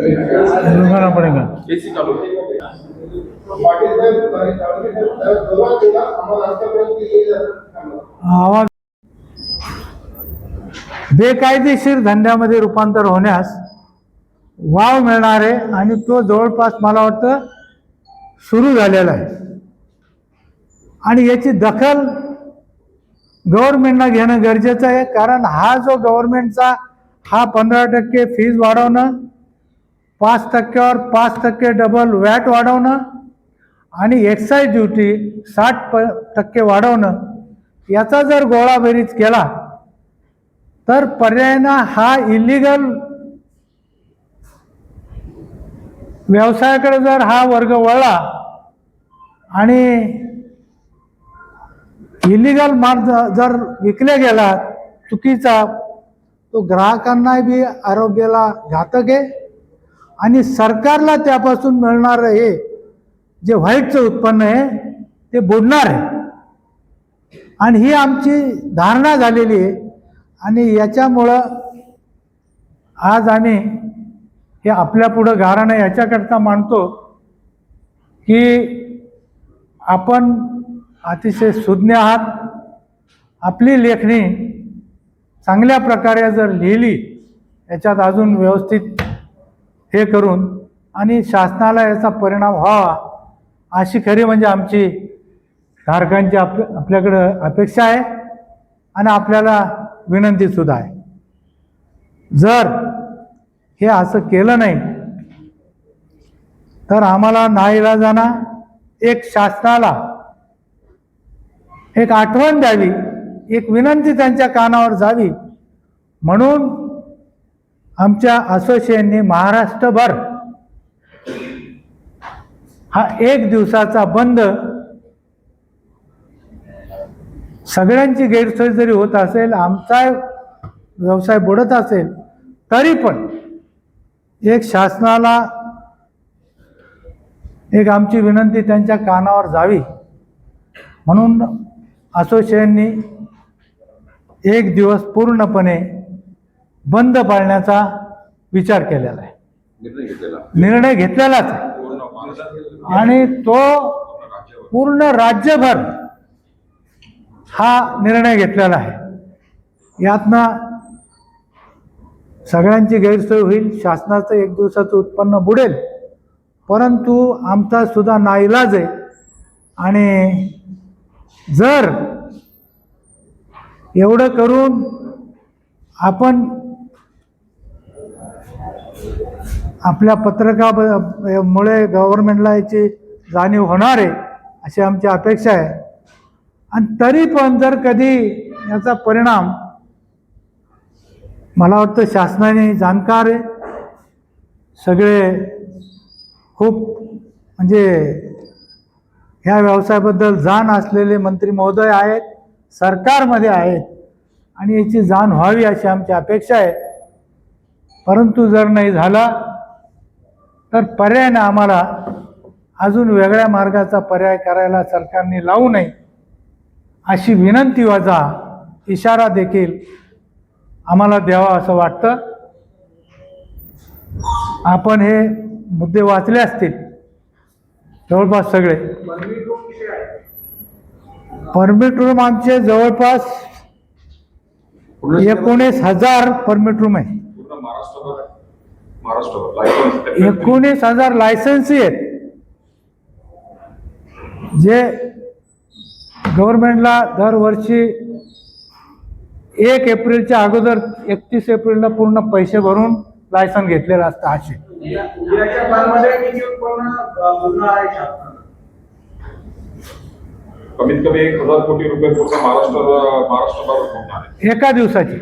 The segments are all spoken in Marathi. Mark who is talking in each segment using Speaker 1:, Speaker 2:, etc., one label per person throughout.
Speaker 1: लगाना पड़ेगा।
Speaker 2: एसी चालू
Speaker 1: आवाज बेकायदेशीर धंद्यामध्ये रूपांतर होण्यास वाव मिळणार आहे आणि तो जवळपास मला वाटतं सुरू झालेला आहे आणि याची दखल गव्हर्नमेंटनं घेणं गरजेचं आहे। कारण हा जो गव्हर्नमेंटचा हा 15% फीज वाढवणं, 5%वर 5% डबल वॅट वाढवणं आणि एक्साईज ड्युटी 60% वाढवणं, याचा जर गोळाबेरीज केला तर पर्यायानं हा इलिगल व्यवसायाकडे जर हा वर्ग वळला आणि इलिगल माल जर विकला गेला चुकीचा, तो ग्राहकांना बी आरोग्याला घातक आहे आणि सरकारला त्यापासून मिळणारं हे जे व्हाईटचं उत्पन्न आहे ते बुडणार आहे आणि ही आमची धारणा झालेली आहे आणि याच्यामुळं आज आम्ही हे आपल्या पुढं गाऱ्हाणं याच्याकरता मांडतो की आपण अतिशय सुज्ञ आहात। आपली लेखणी चांगल्या प्रकारे जर लिहिली, याच्यात अजून व्यवस्थित हे करून आणि शासनाला याचा परिणाम व्हावा अशी खरी म्हणजे आमची धारकांची आपल्याकडं अपेक्षा आहे आणि आपल्याला विनंती सुद्धा आहे। जर हे असं केलं नाही तर आम्हाला नाईलाजानं एक शासनाला एक आठवण द्यावी, एक विनंती त्यांच्या कानावर जावी म्हणून आमच्या असोसिएशनने महाराष्ट्रभर हा 1 दिवसाचा बंद, सगळ्यांची गैरसोय जरी होत असेल, आमचा व्यवसाय बुडत असेल तरी पण एक शासनाला एक आमची विनंती त्यांच्या कानावर जावी म्हणून असोसिएशननी 1 दिवस पूर्णपणे बंद पाळण्याचा विचार केलेला आहे, निर्णय घेतलेलाच आहे आणि तो पूर्ण राज्यभर हा निर्णय घेतलेला आहे। यातनं सगळ्यांची गैरसोय होईल, शासनाचं 1 दिवसाचं उत्पन्न बुडेल, परंतु आमचा सुद्धा नाईलाज आहे आणि जर एवढं करून आपण आपल्या पत्रकामुळे गव्हर्नमेंटला याची जाणीव होणार आहे अशी आमची अपेक्षा आहे आणि तरी पण जर कधी याचा परिणाम, मला वाटतं शासनाने जाणकार आहे, सगळे खूप म्हणजे ह्या व्यवसायाबद्दल जाण असलेले मंत्री महोदय आहेत, सरकारमध्ये आहेत आणि याची जाण व्हावी अशी आमची अपेक्षा आहे। परंतु जर नाही झाला तर पर्यायाने आम्हाला अजून वेगळ्या मार्गाचा पर्याय करायला सरकारने लावू नये अशी विनंती वजा इशारा देखील आम्हाला द्यावा असं वाटतं। आपण हे मुद्दे वाचले असतील जवळपास सगळे। परमिट रूम आमचे जवळपास 19,000 परमिट रूम आहे, 19,000 लायसन्सी आहेत जे गव्हर्नमेंटला दरवर्षी 1 एप्रिलच्या अगोदर 31 एप्रिलला पूर्ण पैसे भरून लायसन घेतलेलं असतं। असे
Speaker 2: कमीत कमी 1,000 कोटी रुपये पूर्ण महाराष्ट्रभर
Speaker 1: एका दिवसाची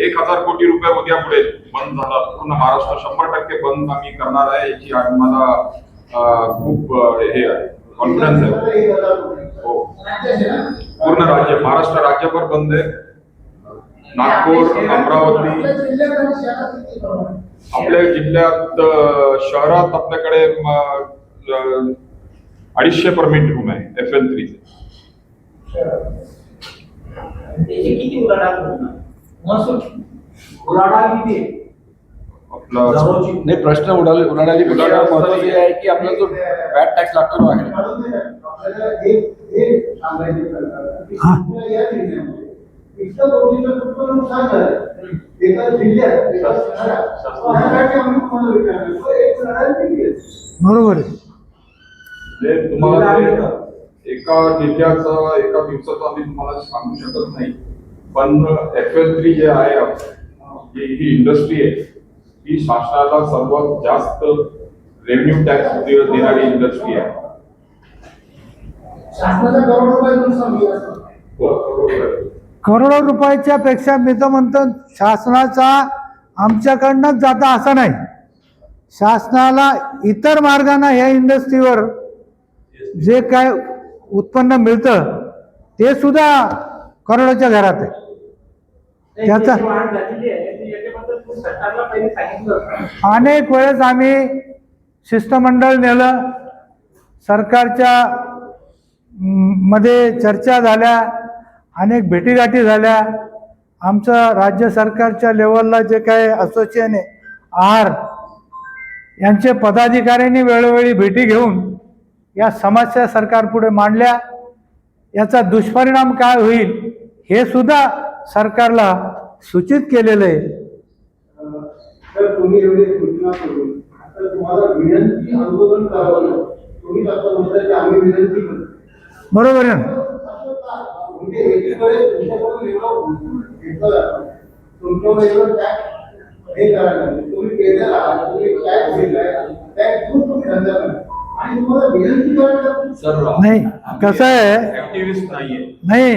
Speaker 2: 1,000 कोटी रुपये उद्या पुढे बंद झाला, पूर्ण महाराष्ट्र 100% बंद आम्ही करणार आहे याची आम्हाला खूप हे आहे, कॉन्फिडन्स आहे। हो, पूर्ण राज्य महाराष्ट्र राज्यभर बंद आहे। नागपूर, अमरावती, आपल्या जिल्ह्यात शहरात आपल्याकडे 250 परमिट रूम आहे FN3 चे।
Speaker 3: किती उलाढाल किती
Speaker 2: आपला
Speaker 3: नाही, प्रश्न उडाण्याची पेक्षा महत्वाचं हे आहे की आपला जो वॅट टॅक्स लागतो तो आहे
Speaker 1: बरोबर आहे.
Speaker 2: म्हणजे तुम्हाला एका जिल्ह्याचं एका दिवसाचं आम्ही तुम्हाला सांगू शकत नाही, पण FL3 जे आहे ही इंडस्ट्री आहे, ही शासनाला सर्वात जास्त रेव्हेन्यू टॅक्स देणारी इंडस्ट्री आहे. हो, बरोबर आहे.
Speaker 1: करोडो रुपयाच्या पेक्षा मी तर म्हणतो शासनाचा आमच्याकडनंच जाता असं नाही. शासनाला इतर मार्गाने ह्या इंडस्ट्रीवर जे काय उत्पन्न मिळतं ते सुद्धा करोडोच्या घरात आहे. त्याचा अनेक वेळेस आम्ही शिष्टमंडळ नेलं, सरकारच्या मध्ये चर्चा झाल्या, अनेक भेटीगाठी झाल्या. आमचं राज्य सरकारच्या लेवलला जे काय असोसिएशन आहे आहार, यांचे पदाधिकाऱ्यांनी वेळोवेळी भेटी घेऊन या समस्या सरकारपुढे मांडल्या. याचा दुष्परिणाम काय होईल हे सुद्धा सरकारला सूचित केलेलं आहे.
Speaker 4: तर तुम्ही एवढे सूचना करून आता तुम्हाला विनंती आंदोलन करावं लागतं. तुम्ही आता म्हणता की आम्ही विनंती करतो,
Speaker 1: बरोबर आहे ना?
Speaker 4: म्हणजे एकीकडे तुमच्याकडून एवढं भरपूर घेतलं जातं, तुमच्यावर एवढं टॅक्स हे करायला लागलं. तुम्ही केलेला आहात, तुम्ही टॅक्स दिलाय, टॅक्स घेऊन तुम्ही धंदा करा आणि तुम्हाला विनंती करायला
Speaker 3: सर
Speaker 1: नाही, कसं आहे
Speaker 2: ऍक्टिव्हिस्ट नाहीये,
Speaker 1: नाही.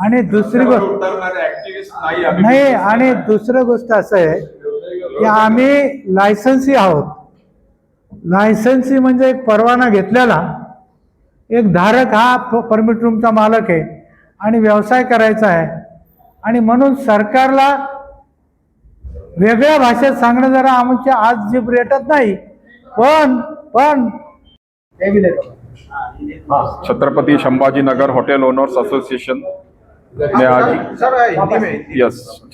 Speaker 1: आणि दुसरी गोष्ट
Speaker 2: उतरणारे ऍक्टिव्हिस्ट नाही आम्ही.
Speaker 1: नाही, आणि दुसरं गोष्ट असं आहे की आम्ही लायसन्सी आहोत. लायसन्सी म्हणजे एक परवाना घेतलेला एक धारक हा परमिट रूमचा मालक आहे आणि व्यवसाय करायचा आहे. आणि म्हणून सरकारला वेगळ्या भाषेत सांगणं जरा आमच्या आज जीभ रेटत नाही. पण
Speaker 2: Chhatrapati Sambhajinagar hotel owners association ने आज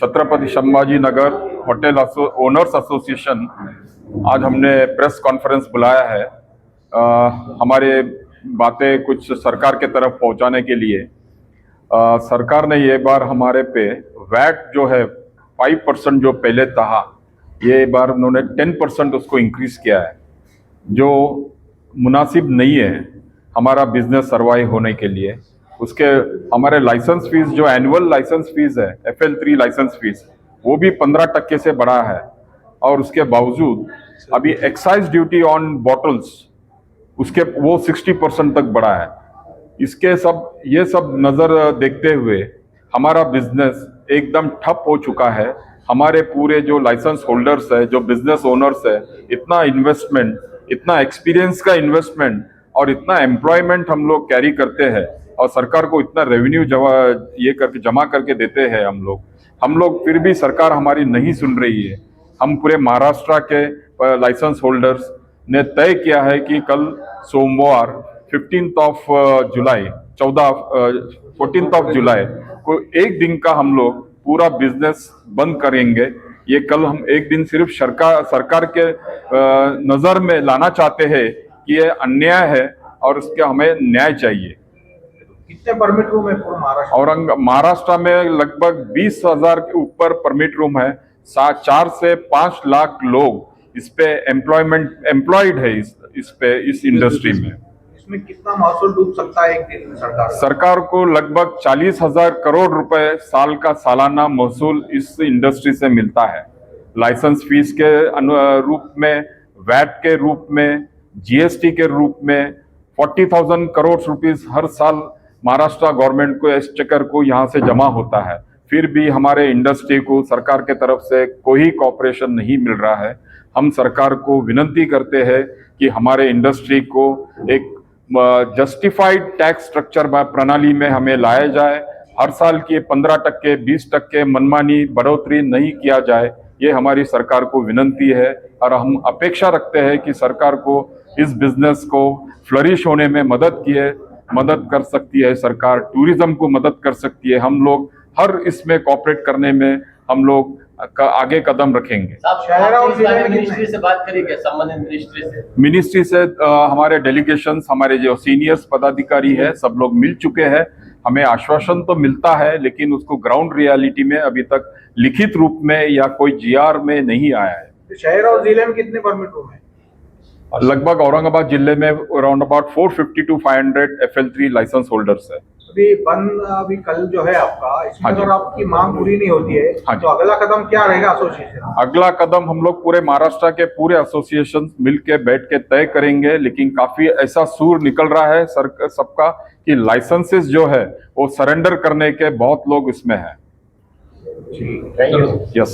Speaker 2: Chhatrapati Sambhajinagar hotel owners association आज हमने प्रेस कॉन्फ्रेंस बुलाया है हमारे बातें कुछ सरकार के तरफ पहुंचाने के लिए। सरकार ने ये बार हमारे पे वैट जो है 5% जो पहले था, ये बार उन्होंने 10% उसको इंक्रीज किया है, जो मुनासिब नहीं है हमारा बिजनेस सर्वाइव होने के लिए। उसके हमारे लाइसेंस फीस जो एनुअल लाइसेंस फीस है FL3 लाइसेंस फीस वो भी 15% से बढ़ा है, और उसके बावजूद अभी एक्साइज ड्यूटी ऑन बॉटल्स उसके वो 60% तक बढ़ा है। ये सब नज़र देखते हुए हमारा बिजनेस एकदम ठप हो चुका है। हमारे पूरे जो लाइसेंस होल्डर्स है, जो बिजनेस ओनर्स है, इतना इन्वेस्टमेंट, इतना एक्सपीरियंस का इन्वेस्टमेंट और इतना एम्प्लॉयमेंट हम लोग कैरी करते हैं और सरकार को इतना रेवेन्यू जमा करके देते हैं हम लोग फिर भी सरकार हमारी नहीं सुन रही है। हम पूरे महाराष्ट्र के लाइसेंस होल्डर्स ने तय किया है कि कल सोमवार 14 जुलाई को एक दिन का हम लोग पूरा बिजनेस बंद करेंगे। ये कल हम एक दिन सिर्फ सरकार के नज़र में लाना चाहते हैं कि ये अन्याय है और इसके हमें न्याय चाहिए।
Speaker 3: कितने परमिट रूम है पूरे महाराष्ट्र?
Speaker 2: और महाराष्ट्र में लगभग 20,000 के ऊपर परमिट रूम है। 4 से 5 लाख लोग इस पे एम्प्लॉयड है इस इंडस्ट्री में।
Speaker 3: इसमें कितना महसूल डूब सकता है एक दिन
Speaker 2: सरकार को लगभग 40,000 करोड़ रुपए साल का सालाना महसूल इस इंडस्ट्री से मिलता है। लाइसेंस फीस के रूप में, वैट के रूप में, GST के रूप में 40,000 करोड़ रुपीस हर साल महाराष्ट्र गवर्नमेंट को, एक्सचेकर को यहाँ से जमा होता है। फिर भी हमारे इंडस्ट्री को सरकार के तरफ से कोई कॉपरेशन नहीं मिल रहा है। हम सरकार को विनती करते हैं कि हमारे इंडस्ट्री को एक जस्टिफाइड टैक्स स्ट्रक्चर प्रणाली में हमें लाया जाए। हर साल की 15%, 20% मनमानी बढ़ोतरी नहीं किया जाए, ये हमारी सरकार को विनंती है। और हम अपेक्षा रखते हैं कि सरकार को इस बिजनेस को फ्लरिश होने में मदद कर सकती है। सरकार टूरिज्म को मदद कर सकती है। हम लोग हर इसमें कॉपरेट करने में हम लोग आगे कदम रखेंगे।
Speaker 5: शहर और जिले में मिनिस्ट्री से बात करी क्या, संबंधित मिनिस्ट्री से?
Speaker 2: मिनिस्ट्री से हमारे डेलीगेशंस, हमारे जो सीनियर्स पदाधिकारी है, सब लोग मिल चुके हैं। हमें आश्वासन तो मिलता है, लेकिन उसको ग्राउंड रियलिटी में अभी तक लिखित रूप में या कोई जीआर में नहीं आया है।
Speaker 5: तो शहर और जिले में कितने परमिट रूम है?
Speaker 2: लगभग औरंगाबाद जिले में around about 450 to 500 FL3 licence holders है।
Speaker 5: अभी कल जो है आपका, इसमें
Speaker 2: हाँ जी।
Speaker 5: अगर आपकी मांग पूरी नहीं होती है
Speaker 2: हाँ जी।
Speaker 5: तो अगला कदम क्या रहेगा एसोसिएशन?
Speaker 2: अगला कदम हम लोग पूरे महाराष्ट्र के पूरे एसोसिएशन मिलके बैठ के तय करेंगे, लेकिन काफी ऐसा सूर निकल रहा है सबका कि लाइसेंसेस जो है वो सरेंडर करने के बहुत लोग इसमें हैं।
Speaker 5: ठीक, थैंक यू।
Speaker 2: यस।